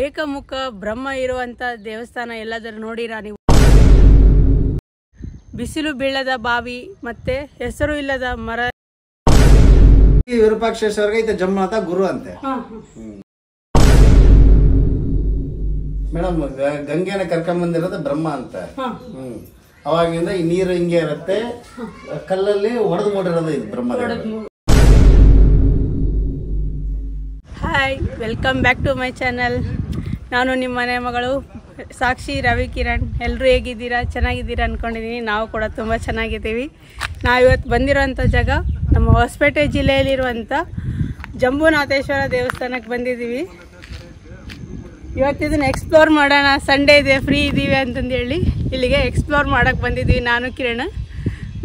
ಏಕಮುಖ ಬ್ರಹ್ಮ ಇರುವಂತ ದೇವಸ್ಥಾನ ಎಲ್ಲಾದರೂ ನೋಡಿರಾ ನೀವು? ಬಿಸಿಲು ಬೀಳದ ಬಾವಿ ಮತ್ತೆ ಹೆಸರು ಇಲ್ಲದ ಮರ. ವಿರೂಪಾಕ್ಷೇಶ್ವರಗೆ ಇದು ಜಮ್ಮನಾಥ ಗುರು ಅಂತೆ ಮೇಡಮ್. ಗಂಗೆನ ಕರ್ಕೊಂಡ್ ಬಂದಿರೋದು ಬ್ರಹ್ಮ ಅಂತ. ಅವಾಗಿಂದ ಈ ನೀರು ಹಿಂಗೆ ಇರುತ್ತೆ, ಕಲ್ಲಲ್ಲಿ ಒಡೆದು ಮೂಡಿರೋದು ಇದು Brahma. Hi, welcome back to my channel. ನಾನು ನಿಮ್ಮ ಮನೆ ಮಗಳು ಸಾಕ್ಷಿ ರವಿ ಕಿರಣ್. ಎಲ್ಲರೂ ಹೇಗಿದ್ದೀರಾ? ಚೆನ್ನಾಗಿದ್ದೀರಾ ಅಂದ್ಕೊಂಡಿದ್ದೀನಿ. ನಾವು ಕೂಡ ತುಂಬ ಚೆನ್ನಾಗಿದ್ದೀವಿ. ನಾವು ಇವತ್ತು ಬಂದಿರೋಂಥ ಜಾಗ ನಮ್ಮ ಹೊಸಪೇಟೆ ಜಿಲ್ಲೆಯಲ್ಲಿರುವಂಥ ಜಂಬುನಾಥೇಶ್ವರ ದೇವಸ್ಥಾನಕ್ಕೆ ಬಂದಿದ್ದೀವಿ. ಇವತ್ತಿದನ್ನು ಎಕ್ಸ್ಪ್ಲೋರ್ ಮಾಡೋಣ, ಸಂಡೇ ಇದೆ, ಫ್ರೀ ಇದ್ದೀವಿ ಅಂತಂದೇಳಿ ಇಲ್ಲಿಗೆ ಎಕ್ಸ್ಪ್ಲೋರ್ ಮಾಡೋಕ್ಕೆ ಬಂದಿದ್ದೀವಿ ನಾನು ಕಿರಣ್.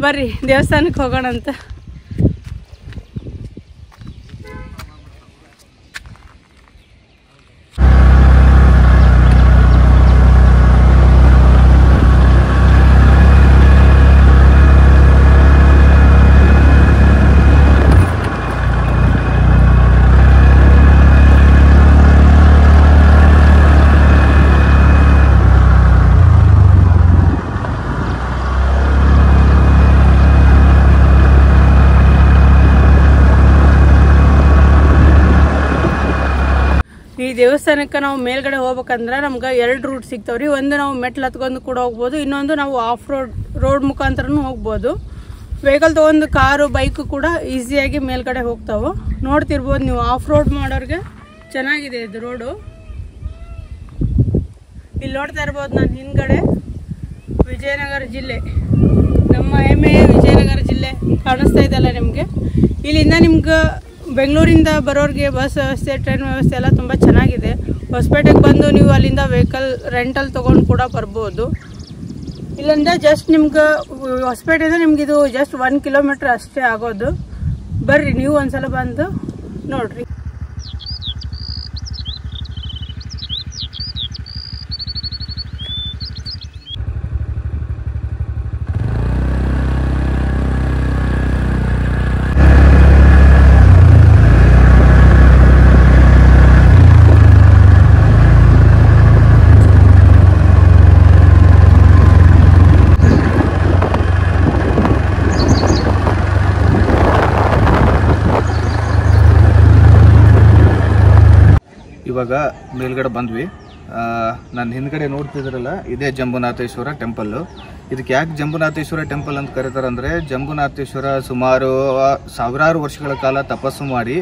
ಬರ್ರಿ ದೇವಸ್ಥಾನಕ್ಕೆ ಹೋಗೋಣ ಅಂತ. ಈ ದೇವಸ್ಥಾನಕ್ಕೆ ನಾವು ಮೇಲ್ಗಡೆ ಹೋಗ್ಬೇಕಂದ್ರೆ ನಮ್ಗೆ 2 ರೂಟ್ ಸಿಗ್ತಾವ್ರಿ. ಒಂದು ನಾವು ಮೆಟ್ಲು ಹತ್ಕೊಂಡು ಕೂಡ ಹೋಗ್ಬೋದು, ಇನ್ನೊಂದು ನಾವು ಆಫ್ ರೋಡ್ ಮುಖಾಂತರನೂ ಹೋಗ್ಬೋದು. ವೆಹಿಕಲ್ ತೊಗೊಂಡು ಕಾರು ಬೈಕು ಕೂಡ ಈಸಿಯಾಗಿ ಮೇಲ್ಗಡೆ ಹೋಗ್ತಾವೆ. ನೋಡ್ತಿರ್ಬೋದು ನೀವು, ಆಫ್ ರೋಡ್ ಮಾಡೋರಿಗೆ ಚೆನ್ನಾಗಿದೆ ಇದು ರೋಡು. ಇಲ್ಲಿ ನೋಡ್ತಾ ಇರ್ಬೋದು ನಾನು ಹಿಂದ್ಗಡೆ ವಿಜಯನಗರ ಜಿಲ್ಲೆ, ನಮ್ಮ ಹೆಮ್ಮೆಯ ವಿಜಯನಗರ ಜಿಲ್ಲೆ ಕಾಣಿಸ್ತಾ ಇದೆಯಲ್ಲ ನಿಮಗೆ. ಇಲ್ಲಿಂದ ನಿಮ್ಗೆ ಬೆಂಗಳೂರಿಂದ ಬರೋರಿಗೆ ಬಸ್ ವ್ಯವಸ್ಥೆ, ಟ್ರೈನ್ ವ್ಯವಸ್ಥೆ ಎಲ್ಲ ತುಂಬ ಚೆನ್ನಾಗಿದೆ. ಹೊಸಪೇಟೆಗೆ ಬಂದು ನೀವು ಅಲ್ಲಿಂದ ವೆಹಿಕಲ್ ರೆಂಟಲ್ ತೊಗೊಂಡು ಕೂಡ ಬರ್ಬೋದು. ಇಲ್ಲಿಂದ ಜಸ್ಟ್ ನಿಮ್ಗೆ ಹೊಸಪೇಟೆಯಿಂದ ನಿಮ್ಗೆ ಇದು ಜಸ್ಟ್ 1 ಕಿಲೋಮೀಟ್ರ್ ಅಷ್ಟೇ ಆಗೋದು. ಬರ್ರಿ ನೀವು ಒಂದ್ಸಲ ಬಂದು ನೋಡ್ರಿ. ಇವಾಗ ಮೇಲ್ಗಡೆ ಬಂದ್ವಿ. ನಾನು ಹಿಂದ್ಗಡೆ ನೋಡ್ತಿದ್ರಲ್ಲ, ಇದೇ ಜಂಬುನಾಥೇಶ್ವರ ಟೆಂಪಲ್ಲು. ಇದಕ್ಕೆ ಯಾಕೆ ಜಂಬುನಾಥೇಶ್ವರ ಟೆಂಪಲ್ ಅಂತ ಕರೀತಾರೆ ಅಂದರೆ, ಜಂಬುನಾಥೇಶ್ವರ ಸುಮಾರು 1000 ವರ್ಷಗಳ ಕಾಲ ತಪಸ್ಸು ಮಾಡಿ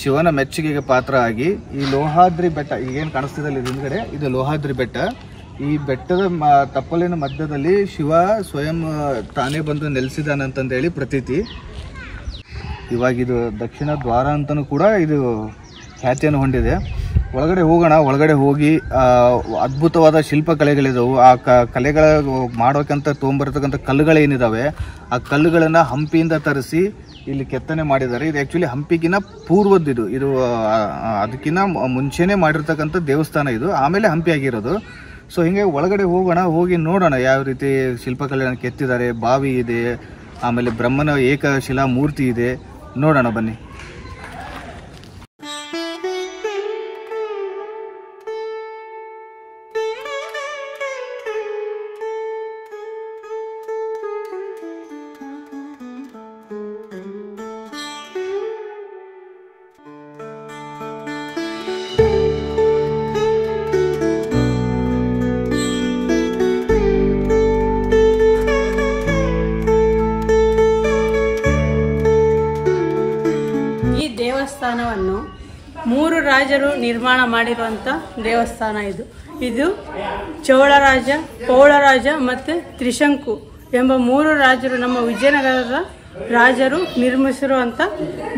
ಶಿವನ ಮೆಚ್ಚುಗೆಗೆ ಪಾತ್ರ ಆಗಿ ಈ ಲೋಹಾದ್ರಿ ಬೆಟ್ಟ, ಈಗೇನು ಕಾಣಿಸ್ತಿದಲ್ಲ ಇದು ಹಿಂದ್ಗಡೆ, ಇದು ಲೋಹಾದ್ರಿ ಬೆಟ್ಟ. ಈ ಬೆಟ್ಟದ ತಪ್ಪಲಿನ ಮಧ್ಯದಲ್ಲಿ ಶಿವ ಸ್ವಯಂ ತಾನೇ ಬಂದು ನೆಲೆಸಿದಾನಂತಂದೇಳಿ ಪ್ರತೀತಿ. ಇವಾಗಿದು ದಕ್ಷಿಣ ದ್ವಾರ ಅಂತಲೂ ಕೂಡ ಇದು ಖ್ಯಾತಿಯನ್ನು ಹೊಂದಿದೆ. ಒಳಗಡೆ ಹೋಗೋಣ. ಒಳಗಡೆ ಹೋಗಿ ಅದ್ಭುತವಾದ ಶಿಲ್ಪಕಲೆಗಳಿದಾವೆ. ಆ ಕಲೆಗಳ ಮಾಡೋಕ್ಕಂತ ತೊಗೊಂಬರ್ತಕ್ಕಂಥ ಕಲ್ಲುಗಳೇನಿದ್ದಾವೆ, ಆ ಕಲ್ಲುಗಳನ್ನು ಹಂಪಿಯಿಂದ ತರಿಸಿ ಇಲ್ಲಿ ಕೆತ್ತನೆ ಮಾಡಿದ್ದಾರೆ. ಇದು ಆ್ಯಕ್ಚುಲಿ ಹಂಪಿಗಿನ ಪೂರ್ವದ್ದು, ಇದು ಅದಕ್ಕಿಂತ ಮುಂಚೆನೇ ಮಾಡಿರ್ತಕ್ಕಂಥ ದೇವಸ್ಥಾನ ಇದು, ಆಮೇಲೆ ಹಂಪಿ ಆಗಿರೋದು. ಸೊ ಹಿಂಗೆ ಒಳಗಡೆ ಹೋಗೋಣ, ಹೋಗಿ ನೋಡೋಣ ಯಾವ ರೀತಿ ಶಿಲ್ಪಕಲೆಯನ್ನು ಕೆತ್ತಿದ್ದಾರೆ. ಬಾವಿ ಇದೆ, ಆಮೇಲೆ ಬ್ರಹ್ಮನ ಏಕಶಿಲಾ ಮೂರ್ತಿ ಇದೆ. ನೋಡೋಣ ಬನ್ನಿ. ದೇವಸ್ಥಾನವನ್ನು 3 ರಾಜರು ನಿರ್ಮಾಣ ಮಾಡಿರುವಂಥ ದೇವಸ್ಥಾನ ಇದು. ಇದು ಚೋಳರಾಜ, ಪೌಳರಾಜ ಮತ್ತು ತ್ರಿಶಂಕು ಎಂಬ 3 ರಾಜರು, ನಮ್ಮ ವಿಜಯನಗರದ ರಾಜರು ನಿರ್ಮಿಸಿರುವಂಥ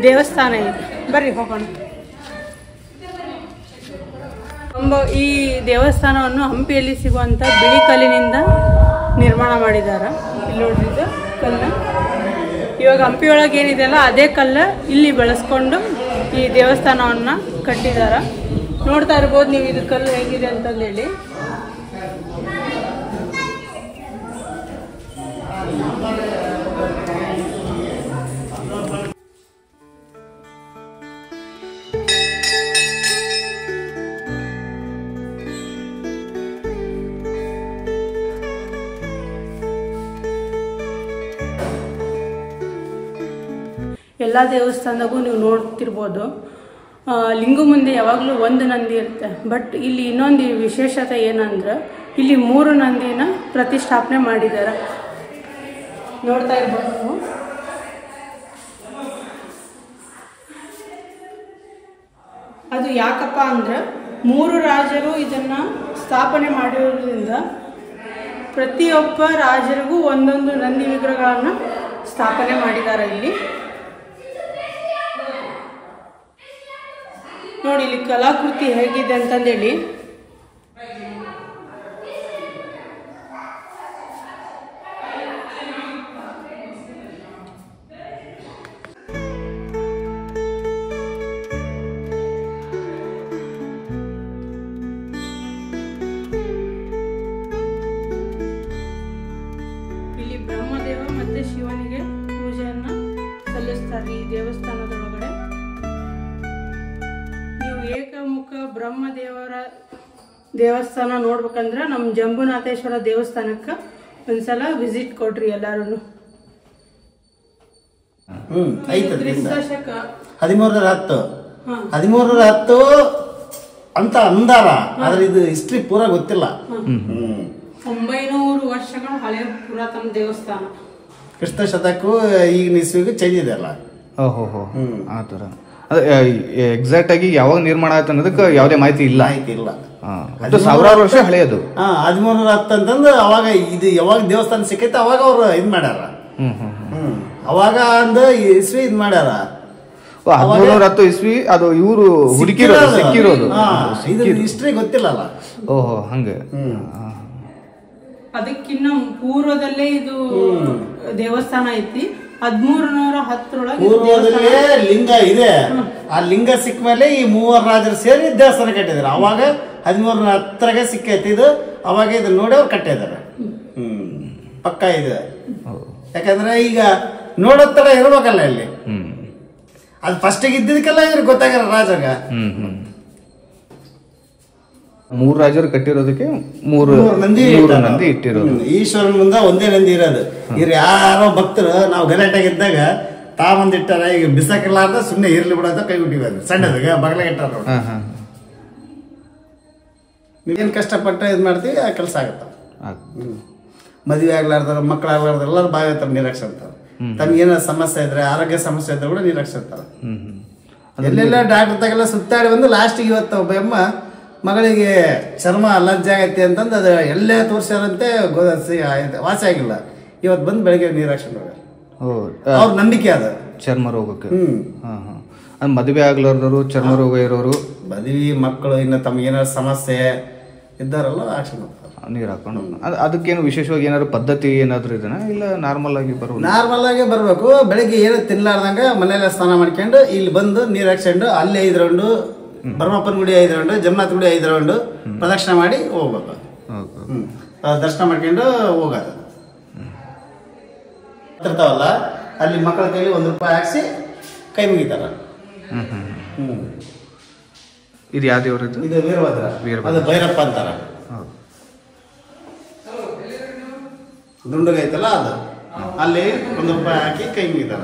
ದೇವಸ್ಥಾನ ಇದು. ಬರ್ರಿ ಹೋಗೋಣ. ಈ ದೇವಸ್ಥಾನವನ್ನು ಹಂಪಿಯಲ್ಲಿ ಸಿಗುವಂಥ ಬಿಳಿ ಕಲ್ಲಿನಿಂದ ನಿರ್ಮಾಣ ಮಾಡಿದ್ದಾರೆ. ಇಲ್ಲಿ ನೋಡ್ರಿ ಇದು ಕಲ್ಲು. ಇವಾಗ ಹಂಪಿ ಒಳಗೆ ಏನಿದೆಯಲ್ಲ ಅದೇ ಕಲ್ಲು ಇಲ್ಲಿ ಬಳಸ್ಕೊಂಡು ಈ ದೇವಸ್ಥಾನವನ್ನು ಕಟ್ಟಿದ್ದಾರೆ. ನೋಡ್ತಾ ಇರ್ಬೋದು ನೀವು ಇದು ಕಲ್ಲು ಹೇಗಿದೆ ಅಂತಂದೇಳಿ. ಎಲ್ಲ ದೇವಸ್ಥಾನದಾಗೂ ನೀವು ನೋಡ್ತಿರ್ಬೋದು, ಲಿಂಗು ಮುಂದೆ ಯಾವಾಗಲೂ ಒಂದು ನಂದಿ ಇರುತ್ತೆ. ಬಟ್ ಇಲ್ಲಿ ಇನ್ನೊಂದು ವಿಶೇಷತೆ ಏನಂದ್ರೆ ಇಲ್ಲಿ 3 ನಂದಿನ ಪ್ರತಿಷ್ಠಾಪನೆ ಮಾಡಿದ್ದಾರೆ. ನೋಡ್ತಾ ಇರ್ಬೋದು ನೀವು. ಅದು ಯಾಕಪ್ಪ ಅಂದ್ರೆ 3 ರಾಜರು ಇದನ್ನ ಸ್ಥಾಪನೆ ಮಾಡಿರೋದ್ರಿಂದ ಪ್ರತಿಯೊಬ್ಬ ರಾಜರಿಗೂ ಒಂದೊಂದು ನಂದಿ ವಿಗ್ರಹಗಳನ್ನು ಸ್ಥಾಪನೆ ಮಾಡಿದ್ದಾರೆ ಇಲ್ಲಿ. ನೋಡಿ ಇಲ್ಲಿ ಕಲಾಕೃತಿ ಹೇಗಿದೆ ಅಂತಂದೇಳಿ. ಇಲ್ಲಿ ಬ್ರಹ್ಮದೇವ ಮತ್ತೆ ಶಿವನಿಗೆ ಪೂಜೆಯನ್ನ ಸಲ್ಲಿಸ್ತಾರೆ ಈ ದೇವಸ್ಥಾನದೊಳಗಡೆ. ನೀವು ಏಕಮುಖ ಬ್ರಹ್ಮದೇವರ ದೇವಸ್ಥಾನ ನೋಡ್ಬೇಕಂದ್ರೆ ನಮ್ಮ ಜಂಬುನಾಥೇಶ್ವರ ದೇವಸ್ಥಾನಕ್ಕೆ ಒಂದ್ಸಲ ವಿಸಿಟ್ ಕೊಡ್ರಿ ಎಲ್ಲಾರು. 1310 ಅಂತ ಅಂದಾರ, ಆದ್ರೆ ಇದು ಹಿಸ್ಟ್ರಿ ಪೂರ ಗೊತ್ತಿಲ್ಲ. 900 ವರ್ಷಗಳ ಹಳೆಯ ಪುರಾತನ ದೇವಸ್ಥಾನ. ಕ್ರಿಸ್ತ ಶತಕ್ಕೂ ಈಗ ಇಸ್ವಿಗೂ ಚೇಂಜ್ ಇದೆ ಅಲ್ಲ. ಆ ಥರ ಎಕ್ಸಾಕ್ಟ್ ಆಗಿ ಯಾವಾಗ ನಿರ್ಮಾಣ ಆಯ್ತು ಅನ್ನೋದಕ್ಕೆ ಯಾವುದೇ ಮಾಹಿತಿ ಇಲ್ಲ. ಅದು ಸಾವಿರಾರು ವರ್ಷ ಹಳೆಯದು. 1310 ಅಂತಂದ್ರೆ ಅವಾಗ ಇದು ಯಾವಾಗ ದೇವಸ್ಥಾನ ಸಿಕ್ಕೈತೆ ಅವಾಗ ಅವ್ರು ಇದ್ ಮಾಡ್ಯಾರ. ಅವಾಗ ಅಂದ ಇಸ್ವಿ ಇದ್ ಮಾಡ್ಯಾರ. 1310 ಇಸ್ವಿ ಅದು ಇವರು ಹುಡುಕಿರೋದು ಸಿಕ್ಕಿರೋದು. ಹಿಸ್ಟ್ರಿ ಗೊತ್ತಿಲ್ಲಲ್ಲ. ಓಹೋ ಹಂಗೆ. ಅದಕ್ಕಿನ್ನ ಪೂರ್ವದಲ್ಲೇ ಇದು ದೇವಸ್ಥಾನ ಐತಿ. 1310 ಪೂರ್ವದಲ್ಲೇ ಲಿಂಗ ಇದೆ. ಆ ಲಿಂಗ ಸಿಕ್ಕ ಮೇಲೆ ಈ 3 ರಾಜರು ಸೇರಿ ದೇವಸ್ಥಾನ ಕಟ್ಟಿದಾರೆ. ಅವಾಗ 1310 ಸಿಕ್ಕೈತಿ ಇದು. ಅವಾಗ ಇದು ನೋಡಿ ಅವ್ರು ಕಟ್ಟಿದಾರೆ. ಪಕ್ಕ ಇದೆ. ಯಾಕಂದ್ರೆ ಈಗ ನೋಡೋ ತರ ಇರ್ಬೇಕಲ್ಲ ಇಲ್ಲಿ. ಅದು ಫಸ್ಟ್ ಇದ್ದಿದ್ದಕ್ಕೆಲ್ಲ ಇವ್ರಿಗೆ ಗೊತ್ತಾಗಲ್ಲ ರಾಜಾಗ. 3 ರಾಜರು ಕಟ್ಟಿರೋದಕ್ಕೆ 3 ನಂದಿ ಇಟ್ಟಿರೋದು. ಈಶ್ವರನ ಮುಂದೆ ಒಂದೇ ನಂದಿ ಇರೋದು. ಇವ್ರು ಯಾರೋ ಭಕ್ತರು ನಾವು ಗಲಾಟೆಗಿದ್ದಾಗ ತಾವಂದಿಟ್ಟಾರ, ಈಗ ಬಿಸಾಕಿರ್ಲಾರ್ದ ಸುಮ್ಮನೆ ಇರ್ಲಿ ಬಿಡೋದ ಕೈ ಬಿಟ್ಟಿದ್ದಾರೆ. ಸಣ್ಣದಾಗ ಬಗಲಾಗ ಇಟ್ಟಾರ. ನೀವೇನು ಕಷ್ಟಪಟ್ಟು ಇದು ಮಾಡ್ತೀವಿ ಆ ಕೆಲಸ ಆಗತ್ತ. ಮದುವೆ ಆಗ್ಲಾರ್ದಾರ, ಮಕ್ಕಳು ಆಗ್ಲಾರ್ದಾರ ಎಲ್ಲರೂ ಬಾವಿ ಹತ್ರ ನೀರು ಹಾಕ್ಸಿರ್ತಾರೆ. ತಮ್ಗೇನಾರ ಸಮಸ್ಯೆ ಇದ್ರೆ, ಆರೋಗ್ಯ ಸಮಸ್ಯೆ ಇದ್ರೆ ಕೂಡ ನೀರು ಹಾಕ್ಸಿರ್ತಾರೆ. ಎಲ್ಲೆಲ್ಲ ಡಾಕ್ಟರ್ ತಗೆಲ್ಲ ಸುತ್ತಾಡಿ ಬಂದು ಲಾಸ್ಟಿಗೆ ಇವತ್ತು ಒಬ್ಬ ಅಮ್ಮ ಮಗಳಿಗೆ ಚರ್ಮ ಅಲರ್ಜಿ ಆಗೈತಿ ಅಂತಂದು ಅದು ಎಲ್ಲೇ ತೋರಿಸ್ಯಾರಂತೆ ವಾಸಿ ಆಗಿಲ್ಲ. ಇವತ್ತು ಬಂದು ಬೆಳಗ್ಗೆ ನೀರು ಹಾಕ್ಸ್ಕೊಂಡು ಅವ್ರ ನಂಬಿಕೆ ಅದ ಚರ್ಮ ರೋಗಕ್ಕೆ. ಮದುವೆ ಆಗ್ಲಾರ್ದವರು, ಚರ್ಮ ರೋಗ ಇರೋರು, ಮದುವೆ ಮಕ್ಕಳು ಇನ್ನು ತಮ್ಗೇನಾರು ಸಮಸ್ಯೆ ಇದ್ದಾರಲ್ಲ ಹಾಕ್ಸ್ಕೊಂಡು ನೀರು ಹಾಕೊಂಡು. ಅದಕ್ಕೇನು ವಿಶೇಷವಾಗಿ ಏನಾದ್ರು ಪದ್ಧತಿ ಏನಾದ್ರು ಇದನ್ನ ಇಲ್ಲ ನಾರ್ಮಲ್ ಆಗಿ ಬರ್ಬೋದು? ನಾರ್ಮಲ್ ಆಗಿ ಬರ್ಬೇಕು. ಬೆಳಿಗ್ಗೆ ಏನು ತಿನ್ಲಾರ್ದಂಗ ಮನೆಯಲ್ಲ ಸ್ನಾನ ಮಾಡ್ಕೊಂಡು ಇಲ್ಲಿ ಬಂದು ನೀರು ಹಾಕ್ಸ್ಕೊಂಡು ಅಲ್ಲಿ 5 ರೌಂಡು, ಬ್ರಹ್ಮಪ್ಪನ ಗುಡಿ 5 ರೌಂಡು, ಜಗನ್ನಾಥ ಗುಡಿ 5 ರೌಂಡು ಪ್ರದಕ್ಷಿಣೆ ಮಾಡಿ ಹೋಗ್ಬೇಕು. ದರ್ಶನ ಮಾಡ್ಕೊಂಡು ಹೋಗೋದು. ಇರ್ತಾವಲ್ಲ ಅಲ್ಲಿ ಮಕ್ಕಳ ಕೈಲಿ 1 ರೂಪಾಯಿ ಹಾಕ್ಸಿ ಕೈ ಮುಗಿತಾರ. ಇದು ಯಾವ ದೇವ್ರದ್ದು? ಇದು ವೀರಭದ್ರ. ಅದು ಭೈರಪ್ಪ ಅಂತಾರ. ದುಂಡಗ ಐತಲ್ಲ ಅದು, ಅಲ್ಲಿ 1 ರೂಪಾಯಿ ಹಾಕಿ ಕೈ ಮುಗಿತಾರ.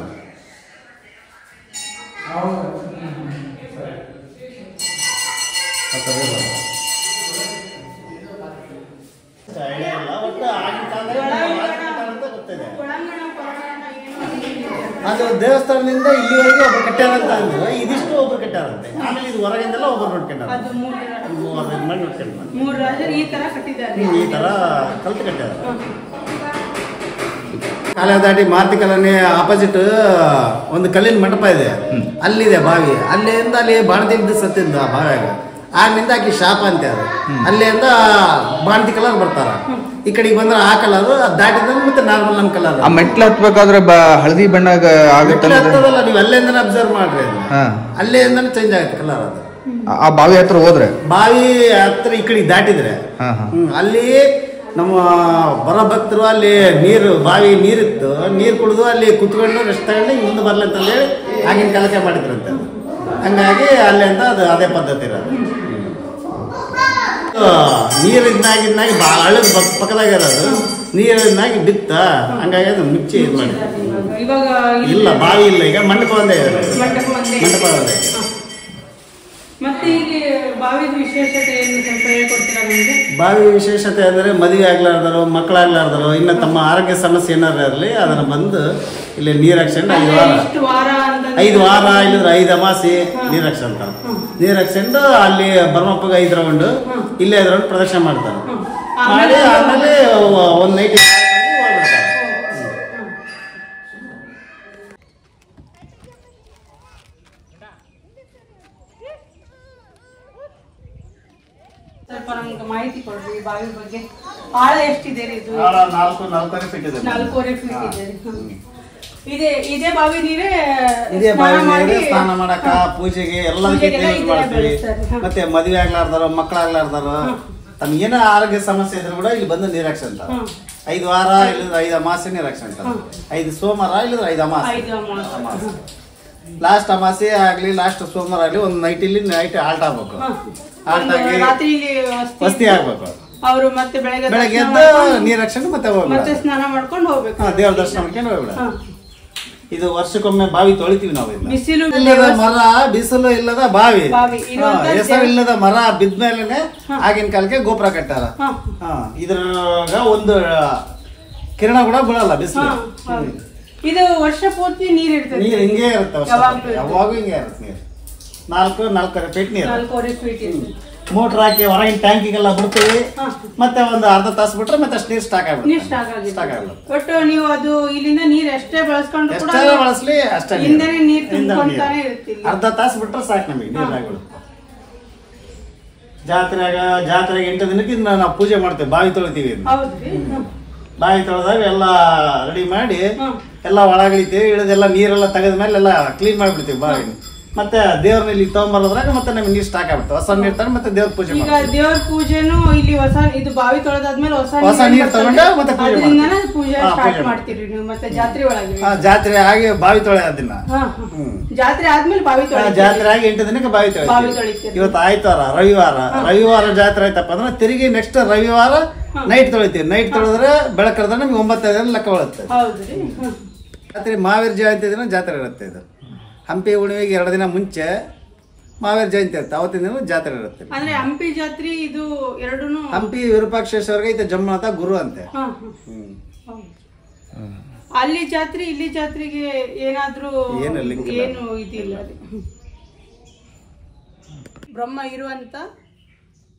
ಅದು ದೇವಸ್ಥಾನದಿಂದ ಇಲ್ಲಿವರೆಗೆ ಒಬ್ರು ಕಟ್ಟಾರಂತ ಅಂದ್ರೆ ಇದಿಷ್ಟು ಒಬ್ರು ಕಟ್ಟಾರಂತೆ. ಆಮೇಲೆ ಇದು ಹೊರಗಿಂದೆಲ್ಲ ಒಬ್ಬರು ನೋಡ್ಕೊಂಡಾರ. ಈ ತರ ಕಲ್ತು ಕಟ್ಟಾರ. ಕಾಲ ದಾಟಿ ಮಾರುತಿ ಕಾಲನಿ ಆಪೋಸಿಟ್ ಒಂದು ಕಲ್ಲಿನ ಮಂಟಪ ಇದೆ. ಅಲ್ಲಿದೆ ಬಾವಿ. ಅಲ್ಲಿಂದ ಅಲ್ಲಿ ಬಾಣತಿದ್ದು ಸತ್ತಿದ್ದು ಆ ಬಾವಿಯಾಗ. ಆಗ್ಲಿಂದ ಆಕಿ ಶಾಪ ಅಂತ ಅದು. ಅಲ್ಲಿಂದ ಬಾಣತಿ ಕಲರ್ ಬರ್ತಾರ. ಈ ಕಡೆಗೆ ಬಂದ್ರೆ ಆ ಕಲರ್, ದಾಟಿದ ಮತ್ತೆ ನಾರ್ಮಲ್ ನಮ್ ಕಲರ್. ಆ ಮೆಟ್ಲು ಹತ್ಬೇಕಾದ್ರೆ ಹಳದಿ ಬಣ್ಣಾಗ ಹತ್ತದಲ್ಲ, ನೀವು ಅಲ್ಲಿಂದ ಅಬ್ಸರ್ವ್ ಮಾಡ್ರಿ. ಅಲ್ಲಿಂದ ಚೇಂಜ್ ಆಗುತ್ತೆ ಕಲರ್ ಅದು. ಆ ಬಾವಿ ಹತ್ರ ಹೋದ್ರೆ, ಬಾವಿ ಹತ್ರ ಈ ಕಡೆ ದಾಟಿದ್ರೆ ಅಲ್ಲಿ ನಮ್ಮ ಬರೋ ಭಕ್ತರು ಅಲ್ಲಿ ನೀರು, ಬಾವಿ ನೀರಿತ್ತು, ನೀರು ಕುಡಿದು ಅಲ್ಲಿ ಕುತ್ಕೊಂಡು ರೆಸ್ಟ್ ತಗೊಂಡು ಮುಂದೆ ಬರ್ಲಿ ಅಂತ ಹೇಳಿ ಆಗಿನ ಕಾಲಕ್ಕೆ ಮಾಡಿದ್ರಂತೆ. ಹಂಗಾಗಿ ಅಲ್ಲಿ ಅಂತ ಅದು ಅದೇ ಪದ್ಧತಿ ಇರೋದು. ನೀರು ಇದ್ದಾಗಿದ್ದಾಗ ಹಳ್ಳದ ಪಕ್ಕದಾಗ ಇರೋದು ನೀರಿನಾಗಿ ಬಿತ್ತ ಹಂಗಾಗಿ ಅದು ಮುಚ್ಚಿ ಇದು ಮಾಡಿ ಇವಾಗ ಇಲ್ಲ ಬಾವಿ ಇಲ್ಲ ಈಗ ಮಂಟಪ ಒಂದೇ ಇದೆ ಮಂಟಪ ಒಂದೇ. ಮಂಟಪ ಒಂದೇ. ಮತ್ತೆ ಇಲ್ಲಿ ಬಾವಿ ವಿಶೇಷತೆ ಏನು ಸ್ವಲ್ಪ ಹೇಳ್ಕೊಡ್ತೀರಾ ನಮಗೆ? ಬಾವಿ ವಿಶೇಷತೆ ಅಂದರೆ ಮದುವೆ ಆಗ್ಲಾರ್ದರು ಮಕ್ಕಳಾಗ್ಲಾರ್ದರು ಇನ್ನು ತಮ್ಮ ಆರೋಗ್ಯ ಸಮಸ್ಯೆ ಏನಾರು ಇರಲಿ ಅದನ್ನು ಬಂದು ಇಲ್ಲಿ ನೀರು ಹಾಕ್ಸ್ಕೊಂಡು 5 ವಾರ ಇಲ್ಲಿದ್ರೆ 5 ಅಮಾಸಿ ನೀರು ಹಾಕ್ಸ್ಕೊಂತಾರೆ. ನೀರು ಹಾಕ್ಸ್ಕೊಂಡು ಅಲ್ಲಿ ಬರ್ಮಪ್ಪಗೆ 5 ರೌಂಡು ಇಲ್ಲೇ 5 ರೌಂಡ್ ಪ್ರದಕ್ಷಿಣೆ ಮಾಡ್ತಾರೆ. ಮಾಡಿ ಆಮೇಲೆ ಒಂದು ನೈಟ್ ಸ್ವಲ್ಪ ನಮ್ಗೆ ಮಾಹಿತಿ ಕೊಡ್ರಿ ಬಾವಿ ಬಗ್ಗೆ. ಆಳ ಎಷ್ಟಿದೆ ರೀ ಇದು? 4.5 ಫೀಟ್ ಇದೆ. 4.5 ಫೀಟ್ ಇದೆ ರೀ. ಇದೇ ಬಾವಿ ನೀರೇ ಇದೇ ಬಾವಿ ನೀರೇ ಸ್ನಾನ ಮಾಡಕ ಪೂಜೆಗೆ ಎಲ್ಲದಕ್ಕೆ ಯೂಸ್ ಮಾಡ್ತೀವಿ. ಮತ್ತೆ ಮದುವೆ ಆಗ್ಲಾರ್ದಾರ ಮಕ್ಕಳಾಗ್ಲಾರ್ದಾರ ತಮ್ಗೇನ ಆರೋಗ್ಯ ಸಮಸ್ಯೆ ಇದ್ರೆ ಕೂಡ ಇಲ್ಲಿ ಬಂದು ನೀರು ಹಾಕ್ಸಂತಾರ. 5 ವಾರ ಇಲ್ಲದ್ರೆ 5 ಅಮಾಸೆ ನೀರು ಹಾಕ್ಸಂತಾರ. 5 ಸೋಮವಾರ ಇಲ್ಲದ್ರೆ 5 ಅಮಾಸೆ. ಲಾಸ್ಟ್ ಅಮಾಸೆ ಆಗ್ಲಿ ಲಾಸ್ಟ್ ಸೋಮವಾರ ಆಗ್ಲಿ ಒಂದು ನೈಟ್ ಇಲ್ಲಿ ನೈಟ್ ಆಲ್ಟ್ ಆಗ್ಬೇಕು. ಆಲ್ಟ್ ಆಗಿ ವಸ್ತಿ ಆಗ್ಬೇಕು. ಅವರು ಮತ್ತೆ ಬೆಳಗ್ಗೆ ಎದ್ದು ನೀರ್ ಹಾಕ್ಸ್ಕೊಂಡು ಮತ್ತೆ ಮತ್ತೆ ಸ್ನಾನ ಮಾಡ್ಕೊಂಡು ಹೋಗ್ಬೇಕು. ದೇವ್ರ ದರ್ಶನ ಮಾಡ್ಕೊಂಡು ಹೋಗ್ಬಿಡ. ಇದು ವರ್ಷಕ್ಕೊಮ್ಮೆ ಬಾವಿ ತೊಳಿತೀವಿ ನಾವು. ಬಿಸಿಲು ಇಲ್ಲದ ಮರ ಬಿಸಿಲು ಇಲ್ಲದ ಬಾವಿ ಹೆಸರು ಇಲ್ಲದ ಮರ ಬಿದ್ಮೇಲೆ ಆಗಿನ ಕಾಲಕ್ಕೆ ಗೋಪುರ ಕಟ್ಟಾರ. ಇದ್ರಾಗ ಒಂದು ಕಿರಣ ಕೂಡ ಬೀಳಲ್ಲ ಬಿಸಿಲು. ಇದು ವರ್ಷ ಪೂರ್ತಿ ನೀರ್ ಇರ್ತದೆ. ನೀರ್ ಹಿಂಗೆ ಇರುತ್ತೆ ಯಾವಾಗ ಹಿಂಗೆ ಇರುತ್ತೆ ನೀರು. 4.5 ಫೀಟ್ ನೀರು. 4.5 ಫೀಟ್ ಇರ್ತದೆ. ಮೋಟರ್ ಹಾಕಿ ಹೊರಗಿನ ಟ್ಯಾಂಕಿಗೆಲ್ಲ ಬಿಡ್ತೀವಿ. ಮತ್ತೆ ಒಂದು ಅರ್ಧ ತಾಸು ಬಿಟ್ರೆ ಮತ್ತೆ ಅಷ್ಟು ನೀರು ಸ್ಟಾಕ್ ಆಗ್ಬಿಡುತ್ತೆ. ಒಟ್ಟು ನೀವು ಅದು ಇಲ್ಲಿಂದ ನೀರ್ ಎಷ್ಟೇ ಬಳಸ್ಕೊಂಡು ಕೂಡ ಬಳಸ್ಲಿ ಅಷ್ಟೇ ಹಿಂದೆನೆ ನೀರ್ ತುಂಬಿಕೊಂತಾನೆ ಇರ್ತೀವಿ. ಅರ್ಧ ತಾಸು ಬಿಟ್ರೆ ಸಾಕು ನಮಗೆ ನೀರಾಗ್ಬಿಡುತ್ತೆ. ಜಾತ್ರೆಗೆ 8 ದಿನಕ್ಕೆ ನಾವು ಪೂಜೆ ಮಾಡ್ತೇವೆ. ಬಾವಿ ತೊಳಿತೀವಿ. ಬಾವಿ ತೊಳೆದಾಗ ಎಲ್ಲ ರೆಡಿ ಮಾಡಿ ಎಲ್ಲ ಒಳಗಿಳಿತೀವಿ. ಇಳಿದೆಲ್ಲ ನೀರೆಲ್ಲ ತೆಗೆದ ಮೇಲೆ ಎಲ್ಲ ಕ್ಲೀನ್ ಮಾಡಿಬಿಡ್ತೀವಿ ಬಾವಿ. ಮತ್ತೆ ದೇವ್ರನ್ನ ಇಲ್ಲಿ ತಗೊಂಬರೋದ್ರಾಗ ಮತ್ತೆ ನಮ್ಗೆ ನೀರು ಸ್ಟಾಕ್ ಆಗ್ಬಿಡುತ್ತೆ. ಹೊಸ ನೀರು ತಗೊಂಡು ಮತ್ತೆ ದೇವ್ರ ಪೂಜೆ ಮಾಡ್ತೀವಿ. ದೇವ್ರ ಪೂಜೆನು ಇಲ್ಲಿ ಇದು ಬಾವಿ ತೊಳೆದಾದ್ಮೇಲೆ ಹೊಸ ನೀರು ತಗೊಂಡು ಮತ್ತೆ ಪೂಜೆ ಸ್ಟಾರ್ಟ್ ಮಾಡ್ತೀರಿ ನೀವು. ಮತ್ತೆ ಜಾತ್ರೆ ಒಳಗೆ ಜಾತ್ರೆ ಆಗಿ ಬಾವಿ ತೊಳೆ ದಿನ ಜಾತ್ರೆ ಆದ್ಮೇಲೆ ಬಾವಿ ತೊಳೆ. ಜಾತ್ರೆ ಆಗಿ 8 ದಿನಕ್ಕೆ ಬಾವಿ ತೊಳಿತೀವಿ. ಇವತ್ತು ಆಯ್ತಾರ ರವಿವಾರ ಜಾತ್ರೆ ಆಯ್ತಪ್ಪ ಅಂದ್ರೆ ತಿರುಗಿ ನೆಕ್ಸ್ಟ್ ರವಿವಾರ ನೈಟ್ ತೊಳಿತೀವಿ. ನೈಟ್ ತೊಳೆದ್ರೆ ಬೆಳಕರ್ದ ನಮ್ಗೆ 9 ದಿನ ಲೆಕ್ಕ ಬರುತ್ತೆ. ಜಾತ್ರೆ ಮಹಾವೀರ ಜಯಂತಿ ದಿನ ಜಾತ್ರೆ ಇರುತ್ತೆ. ಇದು ಹಂಪಿ ಹುಣ್ಣಿಮೆಗೆ 2 ದಿನ ಮುಂಚೆ ಮಹಾವೀರ ಜಯಂತಿ ಇರುತ್ತೆ. ಅವತ್ತಿನ ದಿನ ಜಾತ್ರೆ ಇರುತ್ತೆ. ಅಂದ್ರೆ ಹಂಪಿ ಜಾತ್ರೆ ಇದು ಎರಡೂನು ಹಂಪಿ ವಿರೂಪಾಕ್ಷೇಶ್ವರ್ಗೆ ಐತೆ ಜಮ್ಮನಾಥ ಗುರು ಅಂತೆ. ಅಲ್ಲಿ ಜಾತ್ರೆ ಇಲ್ಲಿ ಜಾತ್ರೆಗೆ ಏನಾದ್ರೂ ಏನು ಇದಿಲ್ಲ. ಬ್ರಹ್ಮ ಇರುವಂತ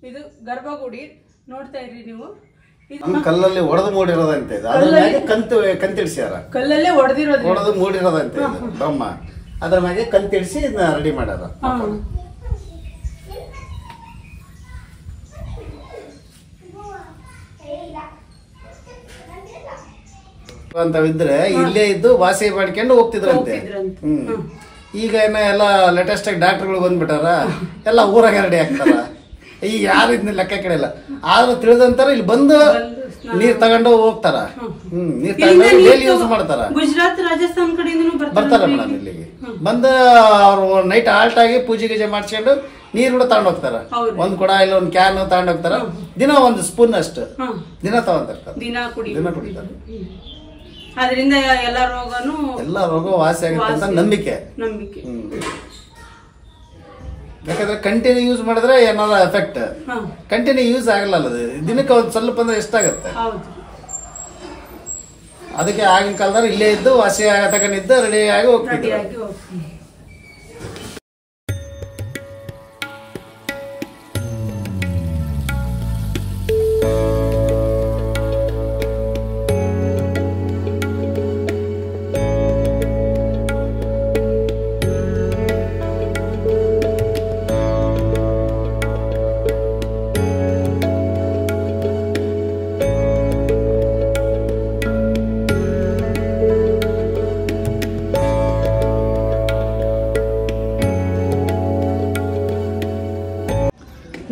ಇದು ಗರ್ಭಗುಡಿ ನೋಡ್ತಾ ಇರ್ರಿ ನೀವು. ಕಲ್ಲಲ್ಲಿ ಒಡೆದು ಮೂಡಿರೋದಂತೆ. ಅದ್ರ ಮ್ಯಾಗೆ ಕಂತಿಡ್ಸ್ಯಾರ. ಕಲ್ಲಲ್ಲೇ ಒಡೆದು ಮೂಡಿರೋದಂತೆ ಬ್ರಹ್ಮ. ಅದ್ರ ಮ್ಯಾಗೆ ಕಂತಿಡ್ಸಿ ಇದನ್ನ ರೆಡಿ ಮಾಡ್ಯಾರ ಅಂತವಿದ್ರೆ ಇಲ್ಲೇ ಇದ್ದು ವಾಸಿ ಮಾಡ್ಕೊಂಡು ಹೋಗ್ತಿದ್ರಂತೆ. ಈಗ ಏನ ಎಲ್ಲ ಲೇಟೆಸ್ಟ್ ಆಗಿ ಡಾಕ್ಟರ್ಗಳು ಬಂದ್ಬಿಟ್ಟಾರ. ಎಲ್ಲ ಊರಾಗ ರೆಡಿ ಆಗ್ತಾರ. ಈಗ ಯಾರು ಇದನ್ನ ಲೆಕ್ಕ ಕೇಳಿಲ್ಲ. ಆದ್ರೂ ತಿಳಿದಂತಾರ ಇಲ್ಲಿ ಬಂದು ನೀರ್ ತಗೊಂಡು ಹೋಗ್ತಾರ. ನೀರ್ ತಗೊಂಡು ಡೈಲಿ ಯೂಸ್ ಮಾಡ್ತಾರ. ಗುಜರಾತ್ ರಾಜಸ್ಥಾನ್ ಕಡೆಯಿಂದನೂ ಬರ್ತಾರ ಮೇಡಮ್. ಇಲ್ಲಿಗೆ ಬಂದ ಅವ್ರು ನೈಟ್ ಆಲ್ಟ್ ಆಗಿ ಪೂಜೆ ಗೀಜೆ ಮಾಡ್ಸ್ಕೊಂಡು ನೀರ್ ಕೂಡ ತಗೊಂಡ್ ಹೋಗ್ತಾರ. ಒಂದ್ ಕೊಡ ಇಲ್ಲ ಒಂದ್ ಕ್ಯಾನ್ ತಗೊಂಡ್ ಹೋಗ್ತಾರ. ದಿನ ಒಂದು ಸ್ಪೂನ್ ಅಷ್ಟು ದಿನ ತಗೊಂಡಿರ್ತಾರ. ದಿನ ಕುಡಿತಾರೆ. ಅದರಿಂದ ಎಲ್ಲ ರೋಗ ವಾಸಿ ಆಗುತ್ತೆ ಅಂತ ನಂಬಿಕೆ. ಯಾಕಂದ್ರೆ ಕಂಟಿನ್ಯೂ ಯೂಸ್ ಮಾಡಿದ್ರೆ ಏನಾರ ಎಫೆಕ್ಟ್. ಕಂಟಿನ್ಯೂ ಯೂಸ್ ಆಗಲ್ಲ. ಅದು ದಿನಕ್ಕೆ ಒಂದ್ ಸ್ವಲ್ಪ ಅಂದ್ರೆ ಎಷ್ಟಾಗತ್ತೆ. ಅದಕ್ಕೆ ಆಗಿನ ಕಾಲದಲ್ಲಿ ಇಲ್ಲೇ ಇದ್ದು ವಾಸಿ ತಗೊಂಡಿದ್ದು ರೆಡಿ ಆಗಿ ಹೋಗ್ತಿದ್ರು.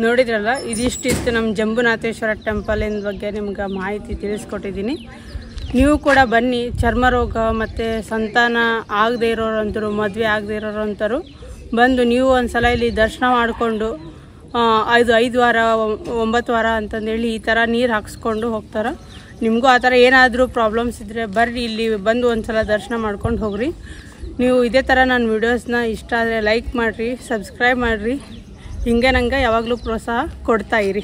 ನೋಡಿದ್ರಲ್ಲ, ಇದಿಷ್ಟಿತ್ತು ನಮ್ಮ ಜಂಬುನಾಥೇಶ್ವರ ಟೆಂಪಲಿನ ಬಗ್ಗೆ ನಿಮ್ಗೆ ಮಾಹಿತಿ ತಿಳಿಸ್ಕೊಟ್ಟಿದ್ದೀನಿ. ನೀವು ಕೂಡ ಬನ್ನಿ. ಚರ್ಮ ರೋಗ ಮತ್ತು ಸಂತಾನ ಆಗದೇ ಇರೋರಂಥರು, ಮದುವೆ ಆಗದೇ ಇರೋರಂಥರು ಬಂದು ನೀವು ಒಂದು ಸಲ ಇಲ್ಲಿ ದರ್ಶನ ಮಾಡಿಕೊಂಡು 5 ವಾರ 9 ವಾರ ಅಂತಂದೇಳಿ ಈ ಥರ ನೀರು ಹಾಕ್ಸ್ಕೊಂಡು ಹೋಗ್ತಾರೆ. ನಿಮಗೂ ಆ ಥರ ಏನಾದರೂ ಪ್ರಾಬ್ಲಮ್ಸ್ ಇದ್ದರೆ ಬರ್ರಿ, ಇಲ್ಲಿ ಬಂದು ಒಂದು ಸಲ ದರ್ಶನ ಮಾಡ್ಕೊಂಡು ಹೋಗ್ರಿ. ನೀವು ಇದೇ ಥರ ನನ್ನ ವೀಡಿಯೋಸ್ನ ಇಷ್ಟ ಆದರೆ ಲೈಕ್ ಮಾಡಿರಿ, ಸಬ್ಸ್ಕ್ರೈಬ್ ಮಾಡಿರಿ. ಹಿಂಗೆ ನಂಗೆ ಯಾವಾಗಲೂ ಪ್ರೋತ್ಸಾಹ ಕೊಡ್ತಾಯಿರಿ.